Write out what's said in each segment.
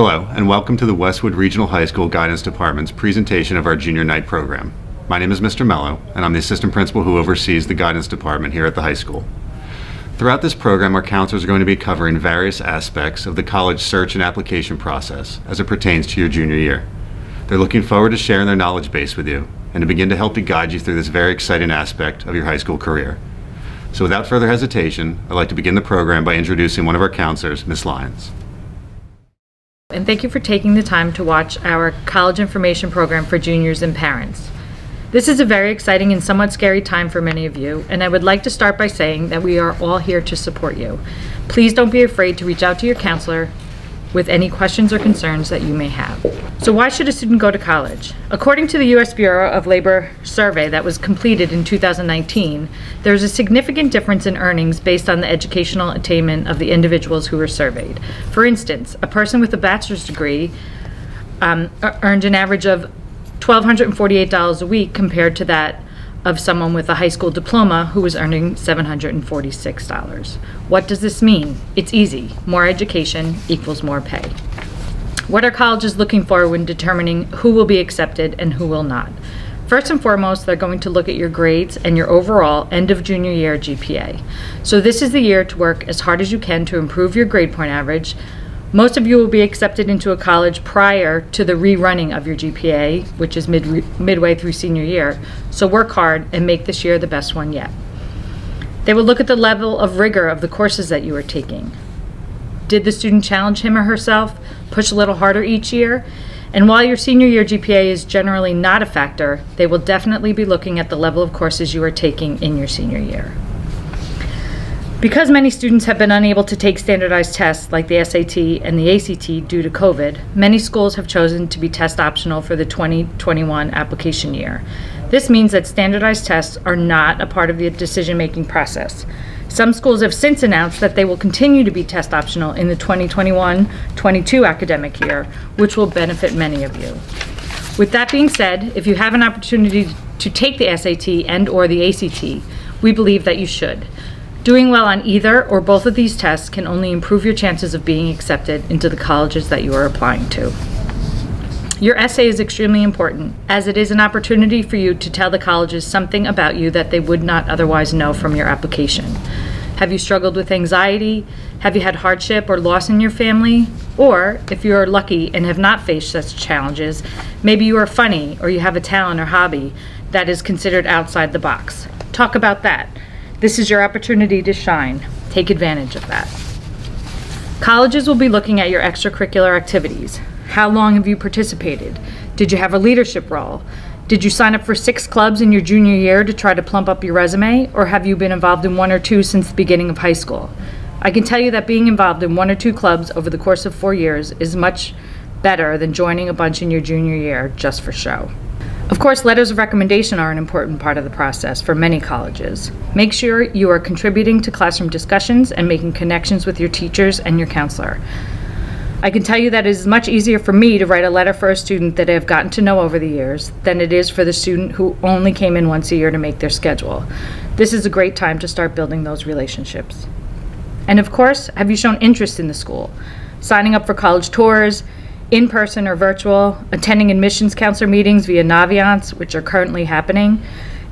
Hello, and welcome to the Westwood Regional High School Guidance Department's presentation of our Junior Night program. My name is Mr. Mello, and I'm the assistant principal who oversees the guidance department here at the high school. Throughout this program, our counselors are going to be covering various aspects of the college search and application process as it pertains to your junior year. They're looking forward to sharing their knowledge base with you and to begin to help to guide you through this very exciting aspect of your high school career. So without further hesitation, I'd like to begin the program by introducing one of our counselors, Ms. Lyons. And thank you for taking the time to watch our college information program for juniors and parents. This is a very exciting and somewhat scary time for many of you, and I would like to start by saying that we are all here to support you. Please don't be afraid to reach out to your counselor with any questions or concerns that you may have. So why should a student go to college? According to the U.S. Bureau of Labor survey that was completed in 2019, there is a significant difference in earnings based on the educational attainment of the individuals who were surveyed. For instance, a person with a bachelor's degree earned an average of $1,248 a week compared to that of someone with a high school diploma who was earning $746. What does this mean? It's easy. More education equals more pay. What are colleges looking for when determining who will be accepted and who will not? First and foremost, they're going to look at your grades and your overall end of junior year GPA. So this is the year to work as hard as you can to improve your grade point average. Most of you will be accepted into a college prior to the rerunning of your GPA, which is midway through senior year, so work hard and make this year the best one yet. They will look at the level of rigor of the courses that you are taking. Did the student challenge him or herself, push a little harder each year? And while your senior year GPA is generally not a factor, they will definitely be looking at the level of courses you are taking in your senior year. Because many students have been unable to take standardized tests like the SAT and the ACT due to COVID, many schools have chosen to be test optional for the 2021 application year. This means that standardized tests are not a part of the decision-making process. Some schools have since announced that they will continue to be test optional in the 2021-22 academic year, which will benefit many of you. With that being said, if you have an opportunity to take the SAT and/or the ACT, we believe that you should. Doing well on either or both of these tests can only improve your chances of being accepted into the colleges that you are applying to. Your essay is extremely important, as it is an opportunity for you to tell the colleges something about you that they would not otherwise know from your application. Have you struggled with anxiety? Have you had hardship or loss in your family? Or, if you are lucky and have not faced such challenges, maybe you are funny or you have a talent or hobby that is considered outside the box. Talk about that. This is your opportunity to shine. Take advantage of that. Colleges will be looking at your extracurricular activities. How long have you participated? Did you have a leadership role? Did you sign up for 6 clubs in your junior year to try to plump up your resume? Or have you been involved in 1 or 2 since the beginning of high school? I can tell you that being involved in 1 or 2 clubs over the course of 4 years is much better than joining a bunch in your junior year just for show. Of course, letters of recommendation are an important part of the process for many colleges. Make sure you are contributing to classroom discussions and making connections with your teachers and your counselor. I can tell you that it is much easier for me to write a letter for a student that I have gotten to know over the years than it is for the student who only came in once a year to make their schedule. This is a great time to start building those relationships. And of course, have you shown interest in the school? Signing up for college tours, in-person or virtual, attending admissions counselor meetings via Naviance, which are currently happening,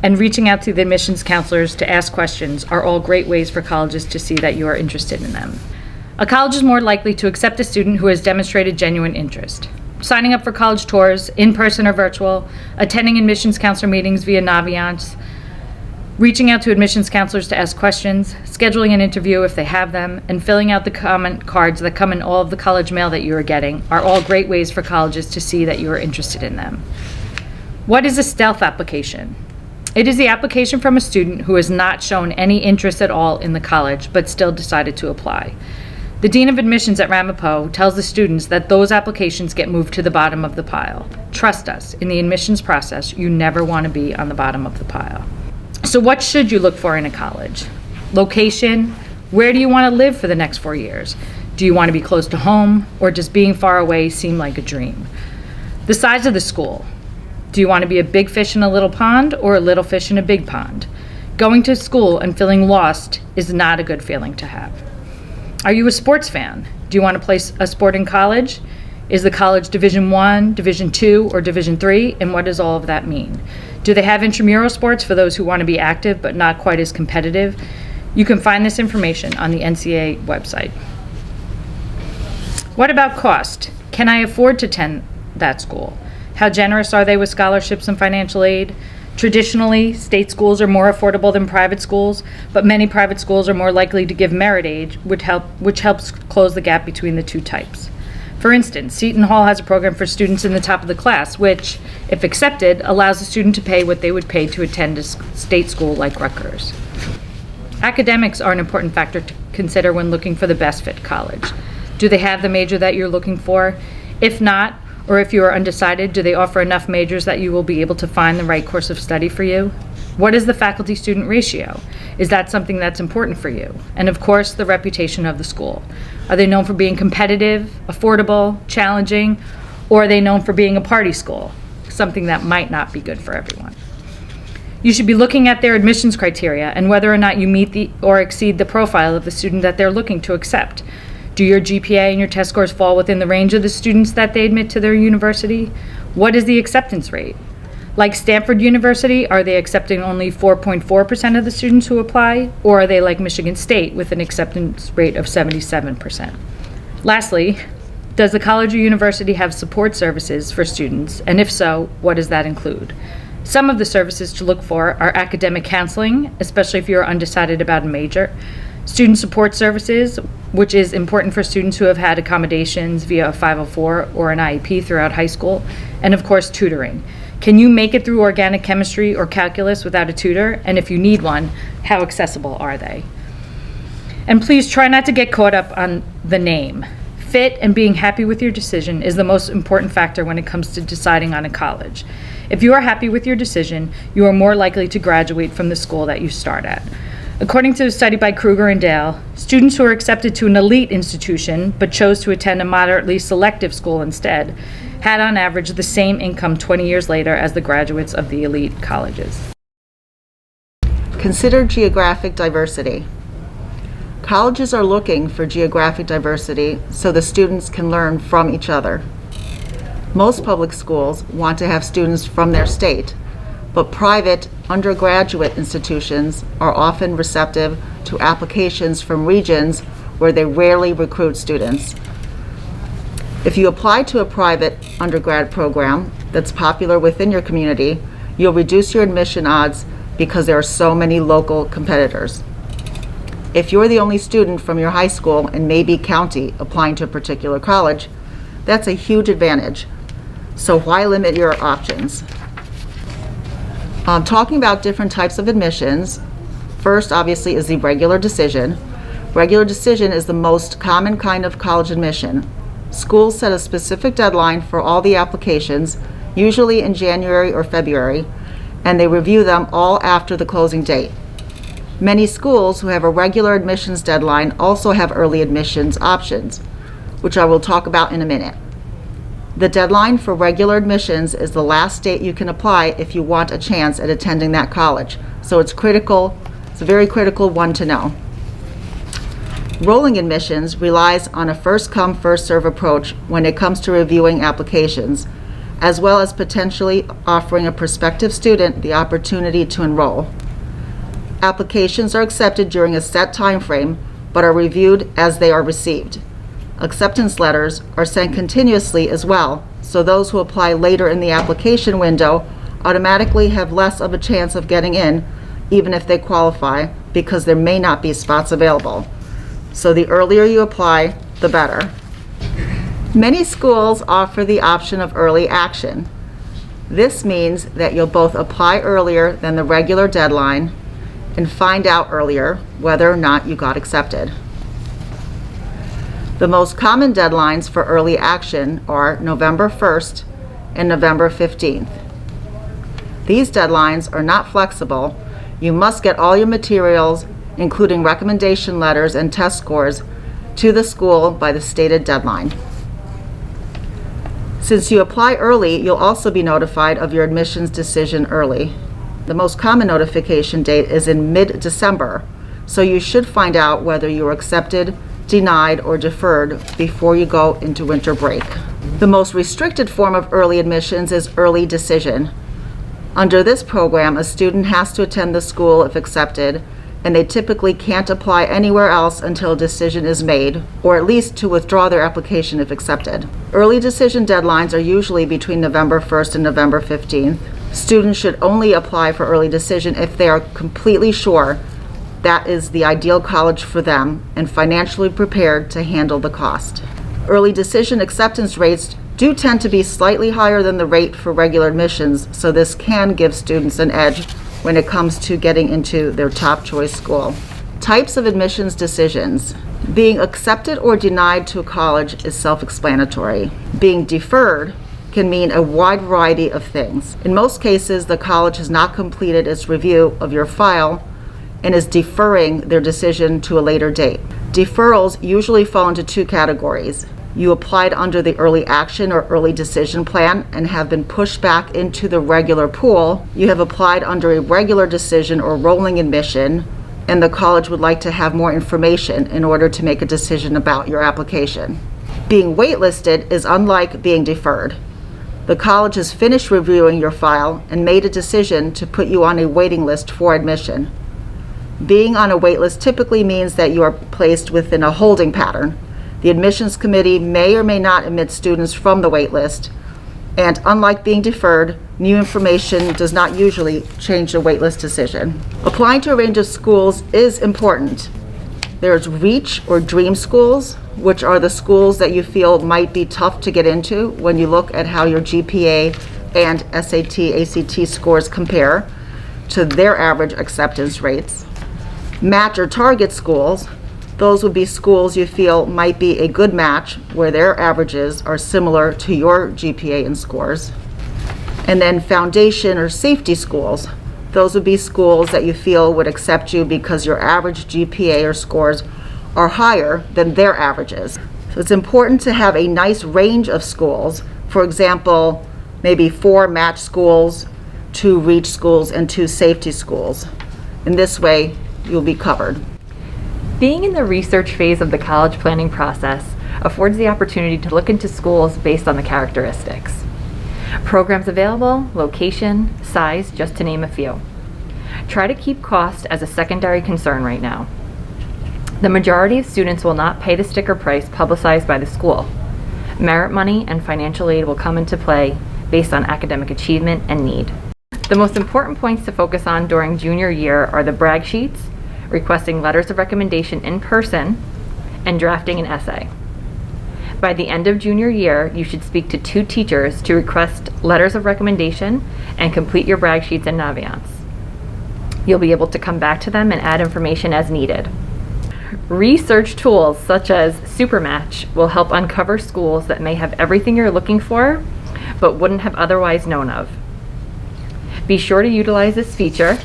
and reaching out to the admissions counselors to ask questions are all great ways for colleges to see that you are interested in them. A college is more likely to accept a student who has demonstrated genuine interest. Signing up for college tours, in-person or virtual, attending admissions counselor meetings via Naviance, reaching out to admissions counselors to ask questions, scheduling an interview if they have them, and filling out the comment cards that come in all of the college mail that you are getting are all great ways for colleges to see that you are interested in them. What is a stealth application? It is the application from a student who has not shown any interest at all in the college but still decided to apply. The Dean of Admissions at Ramapo tells the students that those applications get moved to the bottom of the pile. Trust us, in the admissions process, you never want to be on the bottom of the pile. So what should you look for in a college? Location. Where do you want to live for the next 4 years? Do you want to be close to home, or does being far away seem like a dream? The size of the school. Do you want to be a big fish in a little pond or a little fish in a big pond? Going to school and feeling lost is not a good feeling to have. Are you a sports fan? Do you want to play a sport in college? Is the college Division I, Division II, or Division III, and what does all of that mean? Do they have intramural sports for those who want to be active but not quite as competitive? You can find this information on the NCAA website. What about cost? Can I afford to attend that school? How generous are they with scholarships and financial aid? Traditionally, state schools are more affordable than private schools, but many private schools are more likely to give merit aid, which helps close the gap between the two types. For instance, Seton Hall has a program for students in the top of the class, which, if accepted, allows a student to pay what they would pay to attend a state school like Rutgers. Academics are an important factor to consider when looking for the best fit college. Do they have the major that you're looking for? If not, or if you are undecided, do they offer enough majors that you will be able to find the right course of study for you? What is the faculty-student ratio? Is that something that's important for you? And of course, the reputation of the school. Are they known for being competitive, affordable, challenging, or are they known for being a party school? Something that might not be good for everyone. You should be looking at their admissions criteria and whether or not you meet or exceed the profile of the student that they're looking to accept. Do your GPA and your test scores fall within the range of the students that they admit to their university? What is the acceptance rate? Like Stanford University, are they accepting only 4.4% of the students who apply? Or are they like Michigan State with an acceptance rate of 77%? Lastly, does the college or university have support services for students? And if so, what does that include? Some of the services to look for are academic counseling, especially if you're undecided about a major, student support services, which is important for students who have had accommodations via a 504 or an IEP throughout high school, and of course, tutoring. Can you make it through organic chemistry or calculus without a tutor? And if you need one, how accessible are they? And please try not to get caught up on the name. Fit and being happy with your decision is the most important factor when it comes to deciding on a college. If you are happy with your decision, you are more likely to graduate from the school that you start at. According to a study by Kruger and Dale, students who are accepted to an elite institution but chose to attend a moderately selective school instead had on average the same income 20 years later as the graduates of the elite colleges. Consider geographic diversity. Colleges are looking for geographic diversity so the students can learn from each other. Most public schools want to have students from their state, but private undergraduate institutions are often receptive to applications from regions where they rarely recruit students. If you apply to a private undergrad program that's popular within your community, you'll reduce your admission odds because there are so many local competitors. If you're the only student from your high school and maybe county applying to a particular college, that's a huge advantage. So why limit your options? Talking about different types of admissions, first obviously is the regular decision. Regular decision is the most common kind of college admission. Schools set a specific deadline for all the applications, usually in January or February, and they review them all after the closing date. Many schools who have a regular admissions deadline also have early admissions options, which I will talk about in a minute. The deadline for regular admissions is the last date you can apply if you want a chance at attending that college. So it's critical, it's a very critical one to know. Rolling admissions relies on a first-come, first-serve approach when it comes to reviewing applications, as well as potentially offering a prospective student the opportunity to enroll. Applications are accepted during a set time frame, but are reviewed as they are received. Acceptance letters are sent continuously as well, so those who apply later in the application window automatically have less of a chance of getting in, even if they qualify, because there may not be spots available. So the earlier you apply, the better. Many schools offer the option of early action. This means that you'll both apply earlier than the regular deadline and find out earlier whether or not you got accepted. The most common deadlines for early action are November 1st and November 15th. These deadlines are not flexible. You must get all your materials, including recommendation letters and test scores, to the school by the stated deadline. Since you apply early, you'll also be notified of your admissions decision early. The most common notification date is in mid-December, so you should find out whether you were accepted, denied, or deferred before you go into winter break. The most restricted form of early admissions is early decision. Under this program, a student has to attend the school if accepted, and they typically can't apply anywhere else until a decision is made, or at least to withdraw their application if accepted. Early decision deadlines are usually between November 1st and November 15th. Students should only apply for early decision if they are completely sure that is the ideal college for them and financially prepared to handle the cost. Early decision acceptance rates do tend to be slightly higher than the rate for regular admissions, so this can give students an edge when it comes to getting into their top choice school. Types of admissions decisions. Being accepted or denied to a college is self-explanatory. Being deferred can mean a wide variety of things. In most cases, the college has not completed its review of your file and is deferring their decision to a later date. Deferrals usually fall into two categories. You applied under the early action or early decision plan and have been pushed back into the regular pool. You have applied under a regular decision or rolling admission, and the college would like to have more information in order to make a decision about your application. Being waitlisted is unlike being deferred. The college has finished reviewing your file and made a decision to put you on a waiting list for admission. Being on a wait list typically means that you are placed within a holding pattern. The admissions committee may or may not admit students from the wait list, and unlike being deferred, new information does not usually change the wait list decision. Applying to a range of schools is important. There's REACH or DREAM schools, which are the schools that you feel might be tough to get into when you look at how your GPA and SAT, ACT scores compare to their average acceptance rates. Match or target schools, those would be schools you feel might be a good match where their averages are similar to your GPA and scores. And then foundation or safety schools, those would be schools that you feel would accept you because your average GPA or scores are higher than their averages. So it's important to have a nice range of schools. For example, maybe 4 match schools, 2 REACH schools, and 2 safety schools. In this way, you'll be covered. Being in the research phase of the college planning process affords the opportunity to look into schools based on the characteristics. Programs available, location, size, just to name a few. Try to keep cost as a secondary concern right now. The majority of students will not pay the sticker price publicized by the school. Merit money and financial aid will come into play based on academic achievement and need. The most important points to focus on during junior year are the brag sheets, requesting letters of recommendation in person, and drafting an essay. By the end of junior year, you should speak to 2 teachers to request letters of recommendation and complete your brag sheets and Naviance. You'll be able to come back to them and add information as needed. Research tools such as Supermatch will help uncover schools that may have everything you're looking for, but wouldn't have otherwise known of. Be sure to utilize this feature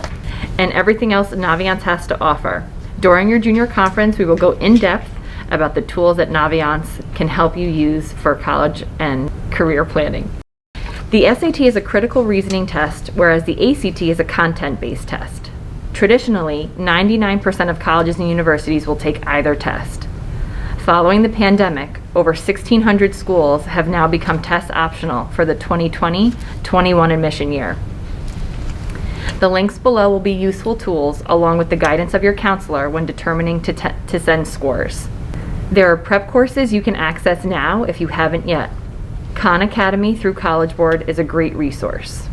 and everything else Naviance has to offer. During your junior conference, we will go in depth about the tools that Naviance can help you use for college and career planning. The SAT is a critical reasoning test, whereas the ACT is a content-based test. Traditionally, 99% of colleges and universities will take either test. Following the pandemic, over 1,600 schools have now become test optional for the 2020-21 admission year. The links below will be useful tools along with the guidance of your counselor when determining to send scores. There are prep courses you can access now if you haven't yet. Khan Academy through College Board is a great resource.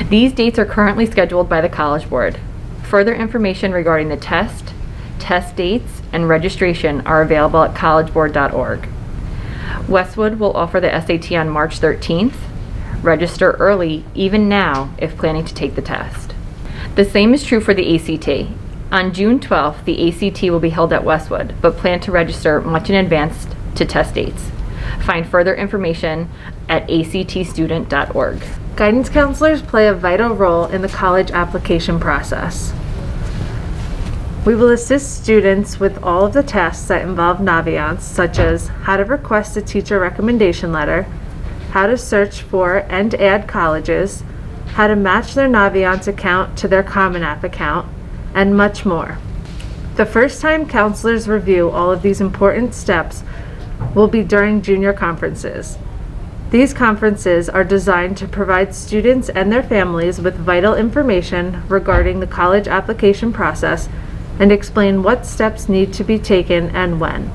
These dates are currently scheduled by the College Board. Further information regarding the test dates, and registration are available at collegeboard.org. Westwood will offer the SAT on March 13th. Register early, even now, if planning to take the test. The same is true for the ACT. On June 12th, the ACT will be held at Westwood, but plan to register much in advance to test dates. Find further information at actstudent.org. Guidance counselors play a vital role in the college application process. We will assist students with all of the tasks that involve Naviance, such as how to request a teacher recommendation letter, how to search for and add colleges, how to match their Naviance account to their Common App account, and much more. The first time counselors review all of these important steps will be during junior conferences. These conferences are designed to provide students and their families with vital information regarding the college application process and explain what steps need to be taken and when.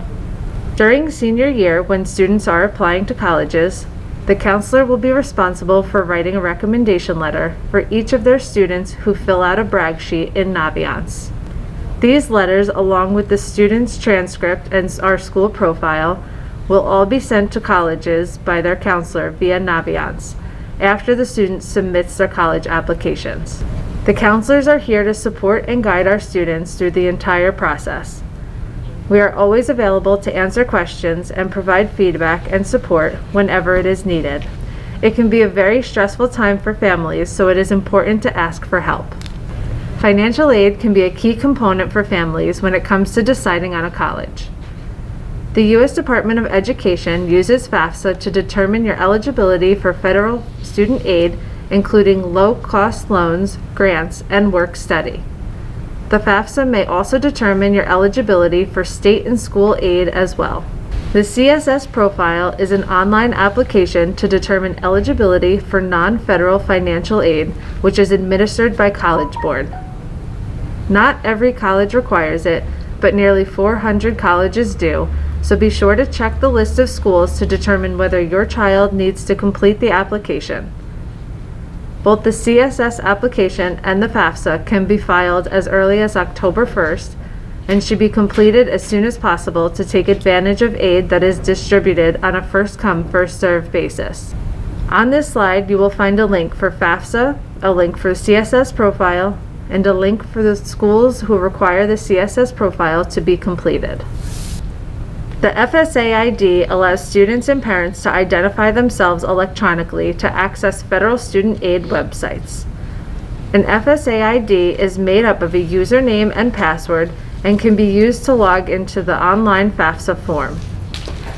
During senior year, when students are applying to colleges, the counselor will be responsible for writing a recommendation letter for each of their students who fill out a brag sheet in Naviance. These letters, along with the student's transcript and our school profile, will all be sent to colleges by their counselor via Naviance after the student submits their college applications. The counselors are here to support and guide our students through the entire process. We are always available to answer questions and provide feedback and support whenever it is needed. It can be a very stressful time for families, so it is important to ask for help. Financial aid can be a key component for families when it comes to deciding on a college. The U.S. Department of Education uses FAFSA to determine your eligibility for federal student aid, including low-cost loans, grants, and work-study. The FAFSA may also determine your eligibility for state and school aid as well. The CSS profile is an online application to determine eligibility for non-federal financial aid, which is administered by College Board. Not every college requires it, but nearly 400 colleges do, so be sure to check the list of schools to determine whether your child needs to complete the application. Both the CSS application and the FAFSA can be filed as early as October 1st and should be completed as soon as possible to take advantage of aid that is distributed on a first-come, first-served basis. On this slide, you will find a link for FAFSA, a link for the CSS profile, and a link for the schools who require the CSS profile to be completed. The FSA ID allows students and parents to identify themselves electronically to access federal student aid websites. An FSA ID is made up of a username and password and can be used to log into the online FAFSA form.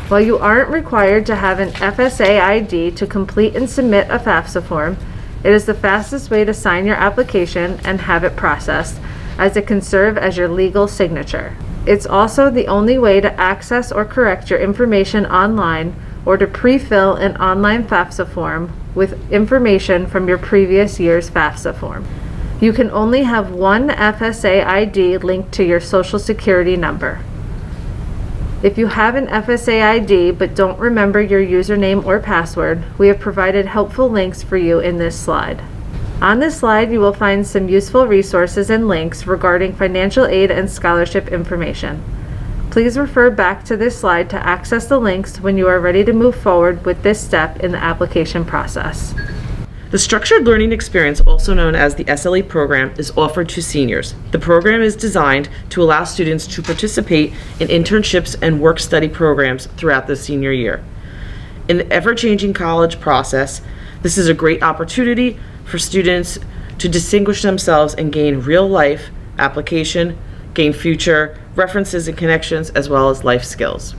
While you aren't required to have an FSA ID to complete and submit a FAFSA form, it is the fastest way to sign your application and have it processed, as it can serve as your legal signature. It's also the only way to access or correct your information online or to pre-fill an online FAFSA form with information from your previous year's FAFSA form. You can only have one FSA ID linked to your Social Security number. If you have an FSA ID but don't remember your username or password, we have provided helpful links for you in this slide. On this slide, you will find some useful resources and links regarding financial aid and scholarship information. Please refer back to this slide to access the links when you are ready to move forward with this step in the application process. The Structured Learning Experience, also known as the SLE program, is offered to seniors. The program is designed to allow students to participate in internships and work-study programs throughout the senior year. In the ever-changing college process, this is a great opportunity for students to distinguish themselves and gain real-life application, gain future references and connections, as well as life skills.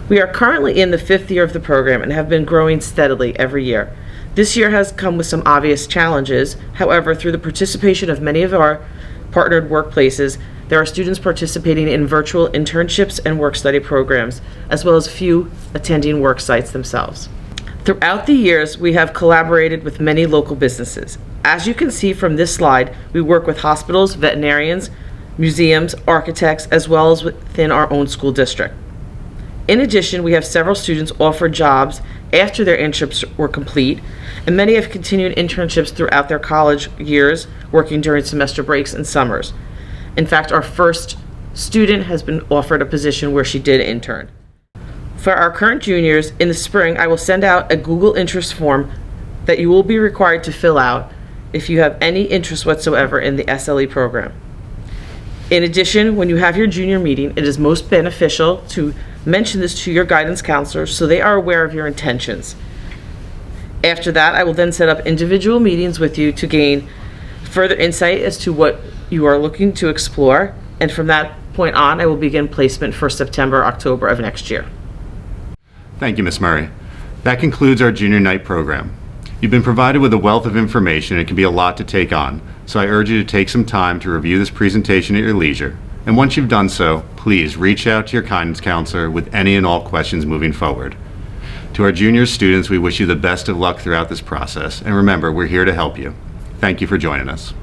We are currently in the 5th year of the program and have been growing steadily every year. This year has come with some obvious challenges. However, through the participation of many of our partnered workplaces, there are students participating in virtual internships and work-study programs, as well as few attending work sites themselves. Throughout the years, we have collaborated with many local businesses. As you can see from this slide, we work with hospitals, veterinarians, museums, architects, as well as within our own school district. In addition, we have several students offered jobs after their internships were complete, and many have continued internships throughout their college years, working during semester breaks and summers. In fact, our first student has been offered a position where she did intern. For our current juniors, in the spring, I will send out a Google interest form that you will be required to fill out if you have any interest whatsoever in the SLE program. In addition, when you have your junior meeting, it is most beneficial to mention this to your guidance counselors so they are aware of your intentions. After that, I will then set up individual meetings with you to gain further insight as to what you are looking to explore, and from that point on, I will begin placement for September, October of next year. Thank you, Ms. Murray. That concludes our junior night program. You've been provided with a wealth of information and it can be a lot to take on, so I urge you to take some time to review this presentation at your leisure. And once you've done so, please reach out to your guidance counselor with any and all questions moving forward. To our junior students, we wish you the best of luck throughout this process, and remember, we're here to help you. Thank you for joining us.